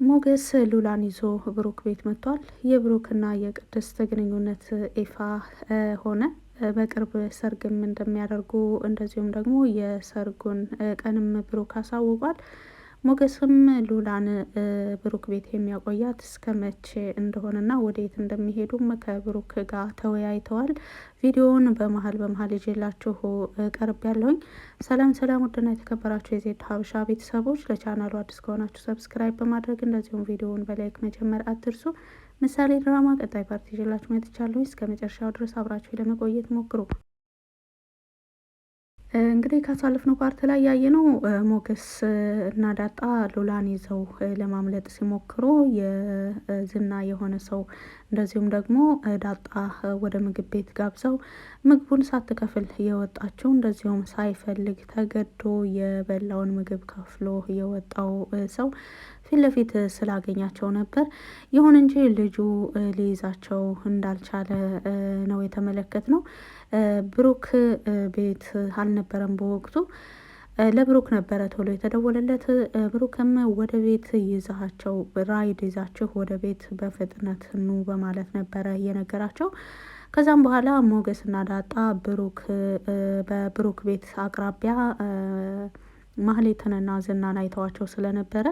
ሞገስ ሉላን ይዞ ብሩክ ቤት መጥቷል። የብሩክና የቅድስት ግንኙነት ይፋ ሆነ። በቅርብ ሰርግም እንደሚያደርጉ እንደዚሁም ደግሞ የሰርጉን ቀንም ብሩክ አሳውቋል። ሞገስም ሉላን ብሩክ ቤት የሚያቆያት እስከ መቼ እንደሆነና ወዴት እንደሚሄዱም ከብሩክ ጋር ተወያይተዋል። ቪዲዮውን በመሀል ይዤላችሁ ቀርብ ያለሁኝ። ሰላም ሰላም፣ ውድና የተከበራችሁ የዜድ ሀበሻ ቤተሰቦች ለቻናሉ አዲስ ከሆናችሁ ሰብስክራይብ በማድረግ እንደዚሁም ቪዲዮውን በላይክ መጀመር አትርሱ። ምሳሌ ድራማ ቀጣይ ፓርቲ ይዤላችሁ መጥቻለሁ። እስከ መጨረሻው ድረስ አብራችሁ ለመቆየት ሞክሩ። እንግዲህ ካሳለፍነው ፓርት ላይ ያየነው ሞገስ እና ዳጣ ሉላን ይዘው ለማምለጥ ሲሞክሩ የዝና የሆነ ሰው እንደዚሁም ደግሞ ዳጣ ወደ ምግብ ቤት ጋብዘው ምግቡን ሳትከፍል የወጣችው እንደዚሁም ሳይፈልግ ተገዶ የበላውን ምግብ ከፍሎ የወጣው ሰው ፊት ለፊት ስላገኛቸው ነበር። ይሁን እንጂ ልጁ ሊይዛቸው እንዳልቻለ ነው የተመለከት ነው። ብሩክ ቤት አልነበረም በወቅቱ። ለብሩክ ነበረ ቶሎ የተደወለለት። ብሩክም ወደ ቤት ይዛቸው ራይድ ይዛችሁ ወደ ቤት በፍጥነት ኑ በማለት ነበረ የነገራቸው። ከዛም በኋላ ሞገስና ዳጣ በብሩክ ቤት አቅራቢያ ማህሌትንና ዝናን አይተዋቸው ስለነበረ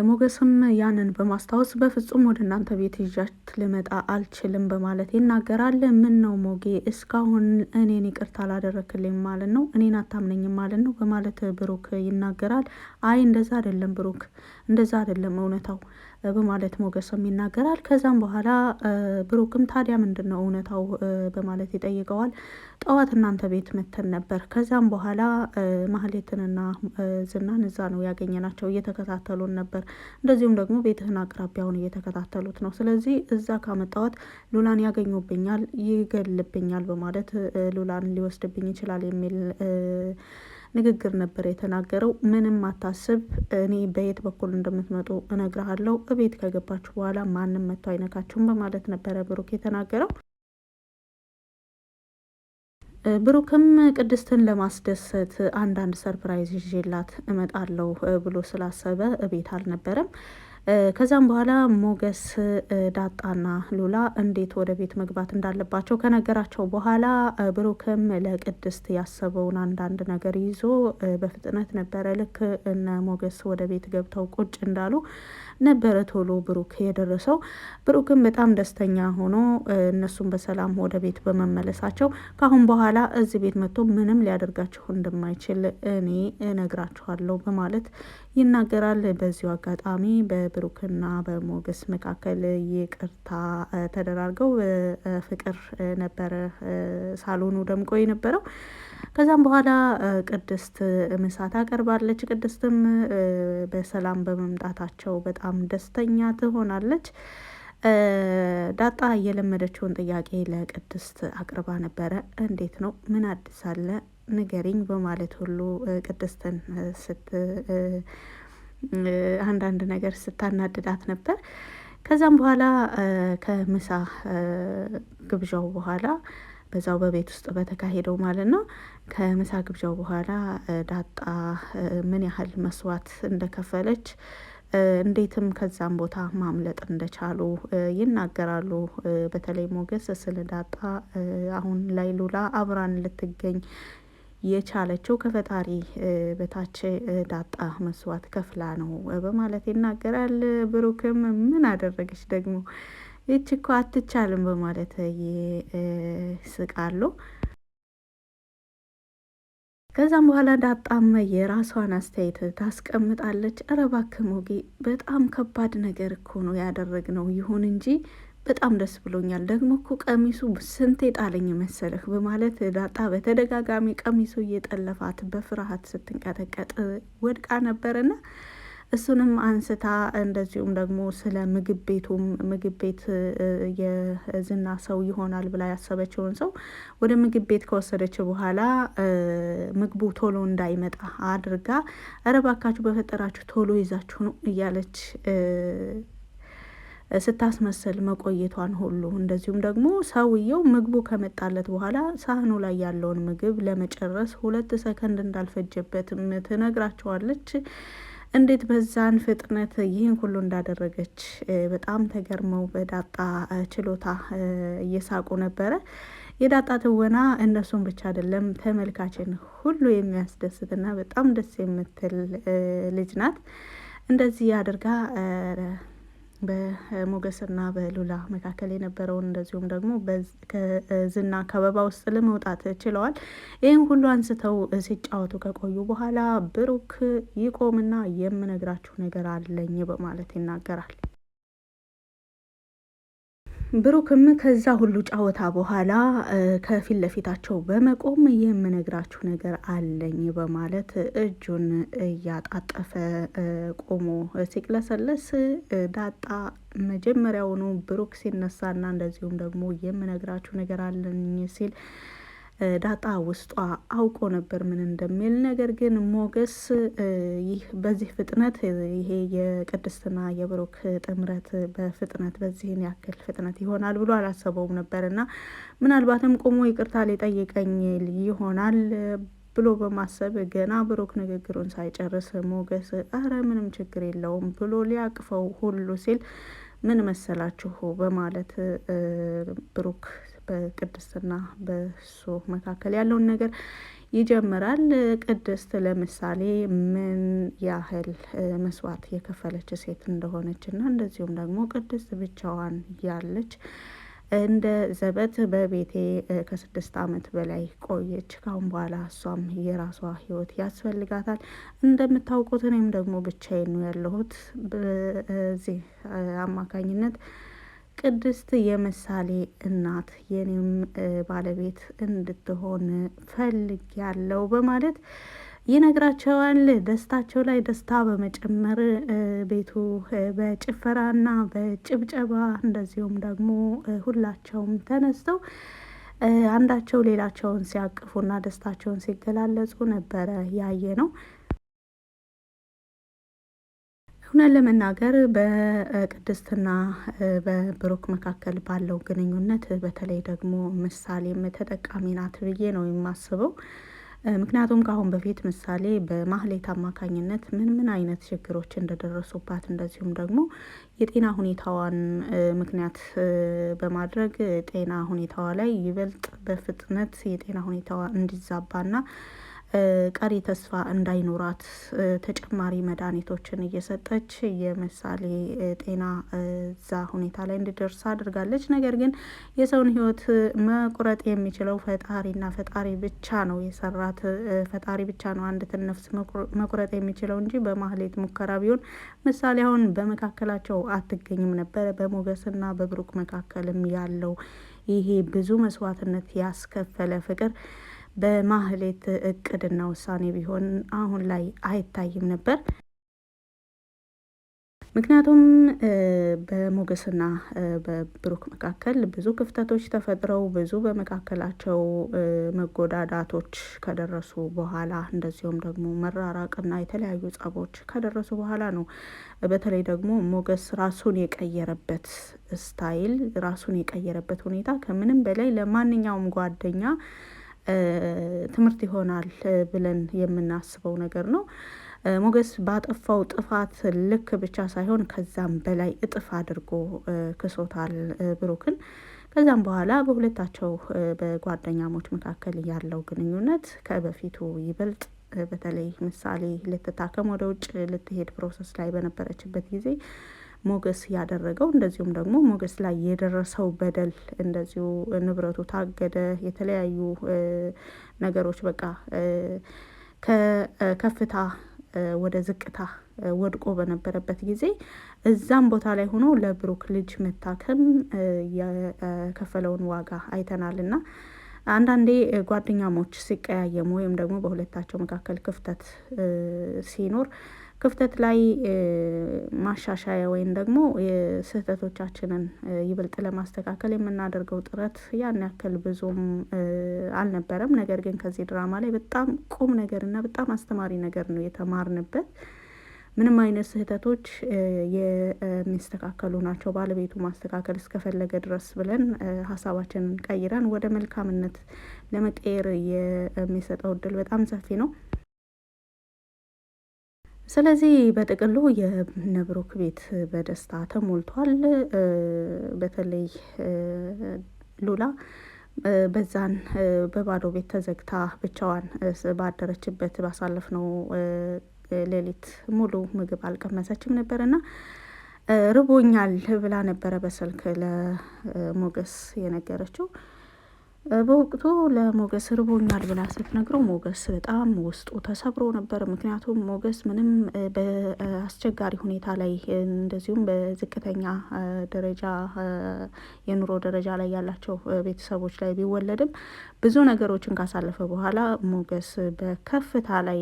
ሞገስም ያንን በማስታወስ በፍጹም ወደ እናንተ ቤት ይዣት ልመጣ አልችልም በማለት ይናገራል። ምን ነው ሞጌ እስካሁን እኔን ይቅርታ አላደረክልኝ ማለት ነው? እኔን አታምነኝም ማለት ነው? በማለት ብሩክ ይናገራል። አይ እንደዛ አይደለም ብሩክ፣ እንደዛ አይደለም እውነታው በማለት ሞገስም ይናገራል። ከዛም በኋላ ብሩክም ታዲያ ምንድን ነው እውነታው በማለት ይጠይቀዋል። ጠዋት እናንተ ቤት መተን ነበር። ከዛም በኋላ ማህሌትንና ዝናን እዛ ነው ያገኘናቸው፣ እየተከታተሉን ነበር። እንደዚሁም ደግሞ ቤትህን አቅራቢያውን እየተከታተሉት ነው። ስለዚህ እዛ ካመጣዋት ሉላን ያገኙብኛል፣ ይገልብኛል በማለት ሉላን ሊወስድብኝ ይችላል የሚል ንግግር ነበር የተናገረው። ምንም አታስብ፣ እኔ በየት በኩል እንደምትመጡ እነግርሃለሁ። እቤት ከገባችሁ በኋላ ማንም መጥቶ አይነካችሁም በማለት ነበረ ብሩክ የተናገረው። ብሩክም ቅድስትን ለማስደሰት አንዳንድ ሰርፕራይዝ ይዤላት እመጣለሁ ብሎ ስላሰበ እቤት አልነበረም። ከዛም በኋላ ሞገስ ዳጣና ሉላ እንዴት ወደ ቤት መግባት እንዳለባቸው ከነገራቸው በኋላ ብሩክም ለቅድስት ያሰበውን አንዳንድ ነገር ይዞ በፍጥነት ነበረ ልክ እነ ሞገስ ወደ ቤት ገብተው ቁጭ እንዳሉ ነበረ ቶሎ ብሩክ የደረሰው። ብሩክም በጣም ደስተኛ ሆኖ እነሱም በሰላም ወደ ቤት በመመለሳቸው ካሁን በኋላ እዚህ ቤት መጥቶ ምንም ሊያደርጋችሁ እንደማይችል እኔ እነግራችኋለሁ በማለት ይናገራል። በዚሁ አጋጣሚ በብሩክና በሞገስ መካከል ይቅርታ ተደራርገው ፍቅር ነበረ ሳሎኑ ደምቆ የነበረው። ከዛም በኋላ ቅድስት ምሳ ታቀርባለች። ቅድስትም በሰላም በመምጣታቸው በጣም ደስተኛ ትሆናለች። ዳጣ የለመደችውን ጥያቄ ለቅድስት አቅርባ ነበረ። እንዴት ነው? ምን አዲስ አለ? ንገሪኝ በማለት ሁሉ ቅድስትን አንዳንድ ነገር ስታናድዳት ነበር። ከዛም በኋላ ከምሳ ግብዣው በኋላ በዛው በቤት ውስጥ በተካሄደው ማለት ነው። ከምሳ ግብዣው በኋላ ዳጣ ምን ያህል መስዋዕት እንደከፈለች እንዴትም ከዛም ቦታ ማምለጥ እንደቻሉ ይናገራሉ። በተለይ ሞገስ ስለ ዳጣ አሁን ላይ ሉላ አብራን ልትገኝ የቻለችው ከፈጣሪ በታች ዳጣ መስዋዕት ከፍላ ነው በማለት ይናገራል። ብሩክም ምን አደረገች ደግሞ ይች እኮ አትቻልም በማለት ይስቃሉ። ከዛም በኋላ ዳጣም የራሷን አስተያየት ታስቀምጣለች። ኧረ እባክህ ሞጌ በጣም ከባድ ነገር እኮ ነው ያደረግነው። ይሁን እንጂ በጣም ደስ ብሎኛል። ደግሞ እኮ ቀሚሱ ስንቴ ጣለኝ መሰለህ በማለት ዳጣ በተደጋጋሚ ቀሚሱ እየጠለፋት በፍርሃት ስትንቀጠቀጥ ወድቃ ነበርና እሱንም አንስታ እንደዚሁም ደግሞ ስለ ምግብ ቤት የዝና ሰው ይሆናል ብላ ያሰበችውን ሰው ወደ ምግብ ቤት ከወሰደች በኋላ ምግቡ ቶሎ እንዳይመጣ አድርጋ ኧረ እባካችሁ በፈጠራችሁ ቶሎ ይዛችሁ ነው እያለች ስታስመስል መቆየቷን ሁሉ እንደዚሁም ደግሞ ሰውየው ምግቡ ከመጣለት በኋላ ሳህኑ ላይ ያለውን ምግብ ለመጨረስ 2 ሰከንድ እንዳልፈጀበትም ትነግራቸዋለች። እንዴት በዛን ፍጥነት ይህን ሁሉ እንዳደረገች በጣም ተገርመው በዳጣ ችሎታ እየሳቁ ነበረ። የዳጣ ትወና እነሱን ብቻ አይደለም ተመልካችን ሁሉ የሚያስደስትና በጣም ደስ የምትል ልጅ ናት። እንደዚህ አድርጋ በሞገስና በሉላ መካከል የነበረውን እንደዚሁም ደግሞ ከዝና ከበባ ውስጥ ለመውጣት ችለዋል። ይህን ሁሉ አንስተው ሲጫወቱ ከቆዩ በኋላ ብሩክ ይቆምና የምነግራችሁ ነገር አለኝ በማለት ይናገራል። ብሩክም ከዛ ሁሉ ጨዋታ በኋላ ከፊት ለፊታቸው በመቆም የምነግራችሁ ነገር አለኝ በማለት እጁን እያጣጠፈ ቆሞ ሲቅለሰለስ ዳጣ መጀመሪያውኑ ብሩክ ሲነሳና እንደዚሁም ደግሞ የምነግራችሁ ነገር አለኝ ሲል ዳጣ ውስጧ አውቆ ነበር ምን እንደሚል። ነገር ግን ሞገስ ይህ በዚህ ፍጥነት ይሄ የቅድስትና የብሩክ ጥምረት በፍጥነት በዚህን ያክል ፍጥነት ይሆናል ብሎ አላሰበውም ነበርና ምናልባትም ቆሞ ይቅርታ ሊጠይቀኝ ይሆናል ብሎ በማሰብ ገና ብሩክ ንግግሩን ሳይጨርስ ሞገስ አረ ምንም ችግር የለውም ብሎ ሊያቅፈው ሁሉ ሲል ምን መሰላችሁ በማለት ብሩክ በቅድስትና በሱ መካከል ያለውን ነገር ይጀምራል። ቅድስት ለምሳሌ ምን ያህል መስዋዕት የከፈለች ሴት እንደሆነች እና እንደዚሁም ደግሞ ቅድስት ብቻዋን ያለች እንደ ዘበት በቤቴ ከ6 ዓመት በላይ ቆየች። ካሁን በኋላ እሷም የራሷ ህይወት ያስፈልጋታል። እንደምታውቁት እኔም ደግሞ ብቻዬን ነው ያለሁት። በዚህ አማካኝነት ቅድስት የምሳሌ እናት የኔም ባለቤት እንድትሆን ፈልግ ያለው በማለት ይነግራቸዋል። ደስታቸው ላይ ደስታ በመጨመር ቤቱ በጭፈራና በጭብጨባ እንደዚሁም ደግሞ ሁላቸውም ተነስተው አንዳቸው ሌላቸውን ሲያቅፉና ደስታቸውን ሲገላለጹ ነበረ ያየ ነው። እውነት ለመናገር በቅድስትና በብሩክ መካከል ባለው ግንኙነት በተለይ ደግሞ ምሳሌም ተጠቃሚ ናት ብዬ ነው የማስበው። ምክንያቱም ከአሁን በፊት ምሳሌ በማህሌት አማካኝነት ምን አይነት ችግሮች እንደደረሱባት እንደዚሁም ደግሞ የጤና ሁኔታዋን ምክንያት በማድረግ ጤና ሁኔታዋ ላይ ይበልጥ በፍጥነት የጤና ሁኔታዋ እንዲዛባና ቀሪ ተስፋ እንዳይኖራት ተጨማሪ መድኃኒቶችን እየሰጠች የምሳሌ ጤና እዛ ሁኔታ ላይ እንዲደርስ አድርጋለች። ነገር ግን የሰውን ሕይወት መቁረጥ የሚችለው ፈጣሪና ፈጣሪ ብቻ ነው የሰራት። ፈጣሪ ብቻ ነው አንዲትን ነፍስ መቁረጥ የሚችለው እንጂ በማህሌት ሙከራ ቢሆን ምሳሌ አሁን በመካከላቸው አትገኝም ነበረ። በሞገስና በብሩክ መካከልም ያለው ይሄ ብዙ መስዋዕትነት ያስከፈለ ፍቅር በማህሌት እቅድና ውሳኔ ቢሆን አሁን ላይ አይታይም ነበር። ምክንያቱም በሞገስና በብሩክ መካከል ብዙ ክፍተቶች ተፈጥረው ብዙ በመካከላቸው መጎዳዳቶች ከደረሱ በኋላ እንደዚሁም ደግሞ መራራቅና የተለያዩ ጸቦች ከደረሱ በኋላ ነው። በተለይ ደግሞ ሞገስ ራሱን የቀየረበት ስታይል፣ ራሱን የቀየረበት ሁኔታ ከምንም በላይ ለማንኛውም ጓደኛ ትምህርት ይሆናል ብለን የምናስበው ነገር ነው። ሞገስ ባጠፋው ጥፋት ልክ ብቻ ሳይሆን ከዛም በላይ እጥፍ አድርጎ ክሶታል ብሩክን። ከዛም በኋላ በሁለታቸው በጓደኛሞች መካከል ያለው ግንኙነት ከበፊቱ ይበልጥ በተለይ ምሳሌ ልትታከም ወደ ውጭ ልትሄድ ፕሮሰስ ላይ በነበረችበት ጊዜ ሞገስ ያደረገው እንደዚሁም ደግሞ ሞገስ ላይ የደረሰው በደል እንደዚሁ ንብረቱ ታገደ፣ የተለያዩ ነገሮች በቃ ከከፍታ ወደ ዝቅታ ወድቆ በነበረበት ጊዜ እዛም ቦታ ላይ ሆኖ ለብሩክ ልጅ መታከም የከፈለውን ዋጋ አይተናል። እና አንዳንዴ ጓደኛሞች ሲቀያየሙ ወይም ደግሞ በሁለታቸው መካከል ክፍተት ሲኖር ክፍተት ላይ ማሻሻያ ወይም ደግሞ ስህተቶቻችንን ይበልጥ ለማስተካከል የምናደርገው ጥረት ያን ያክል ብዙም አልነበረም። ነገር ግን ከዚህ ድራማ ላይ በጣም ቁም ነገር እና በጣም አስተማሪ ነገር ነው የተማርንበት። ምንም አይነት ስህተቶች የሚስተካከሉ ናቸው፣ ባለቤቱ ማስተካከል እስከፈለገ ድረስ ብለን ሀሳባችንን ቀይረን ወደ መልካምነት ለመቀየር የሚሰጠው እድል በጣም ሰፊ ነው። ስለዚህ በጥቅሉ የነብሩክ ቤት በደስታ ተሞልቷል። በተለይ ሉላ በዛን በባዶ ቤት ተዘግታ ብቻዋን ባደረችበት ባሳለፍነው ሌሊት ሙሉ ምግብ አልቀመሰችም ነበርና ርቦኛል ብላ ነበረ በስልክ ለሞገስ የነገረችው። በወቅቱ ለሞገስ ርቦኛል ብላ ስትነግረው ሞገስ በጣም ውስጡ ተሰብሮ ነበር። ምክንያቱም ሞገስ ምንም በአስቸጋሪ ሁኔታ ላይ እንደዚሁም በዝቅተኛ ደረጃ የኑሮ ደረጃ ላይ ያላቸው ቤተሰቦች ላይ ቢወለድም ብዙ ነገሮችን ካሳለፈ በኋላ ሞገስ በከፍታ ላይ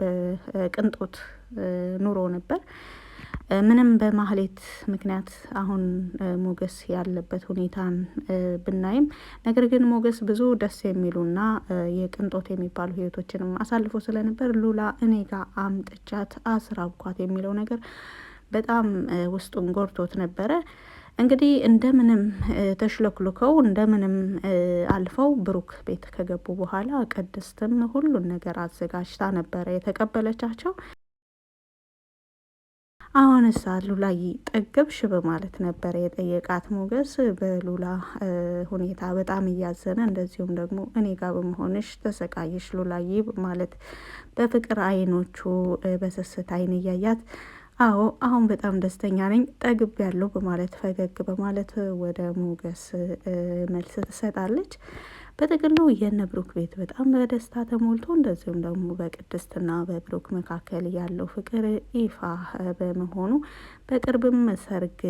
በቅንጦት ኑሮ ነበር። ምንም በማህሌት ምክንያት አሁን ሞገስ ያለበት ሁኔታን ብናይም ነገር ግን ሞገስ ብዙ ደስ የሚሉና የቅንጦት የሚባሉ ህይወቶችንም አሳልፎ ስለነበር ሉላ እኔ ጋር አምጥቻት አስራብኳት የሚለው ነገር በጣም ውስጡን ጎርቶት ነበረ። እንግዲህ እንደምንም ተሽለክልከው እንደምንም አልፈው ብሩክ ቤት ከገቡ በኋላ ቅድስትም ሁሉን ነገር አዘጋጅታ ነበረ የተቀበለቻቸው። አሁንሳ ሉላዬ ጠገብሽ በማለት ነበረ የጠየቃት ሞገስ በሉላ ሁኔታ በጣም እያዘነ እንደዚሁም ደግሞ እኔ ጋር በመሆንሽ ተሰቃየሽ ሉላዬ ማለት በፍቅር አይኖቹ በስስት አይን እያያት አዎ አሁን በጣም ደስተኛ ነኝ ጠግብ ያለው በማለት ፈገግ በማለት ወደ ሞገስ መልስ ትሰጣለች። በጥቅሉ የነ ብሩክ ቤት በጣም በደስታ ተሞልቶ እንደዚሁም ደግሞ በቅድስትና በብሩክ መካከል ያለው ፍቅር ይፋ በመሆኑ በቅርብም ሰርግ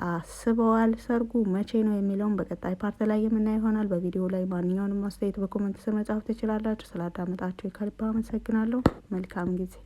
አስበዋል። ሰርጉ መቼ ነው የሚለውን በቀጣይ ፓርት ላይ የምናየው ይሆናል። በቪዲዮ ላይ ማንኛውንም አስተያየት በኮመንት ስር መጻፍ ትችላላችሁ። ስላዳመጣችሁ ከልብ አመሰግናለሁ። መልካም ጊዜ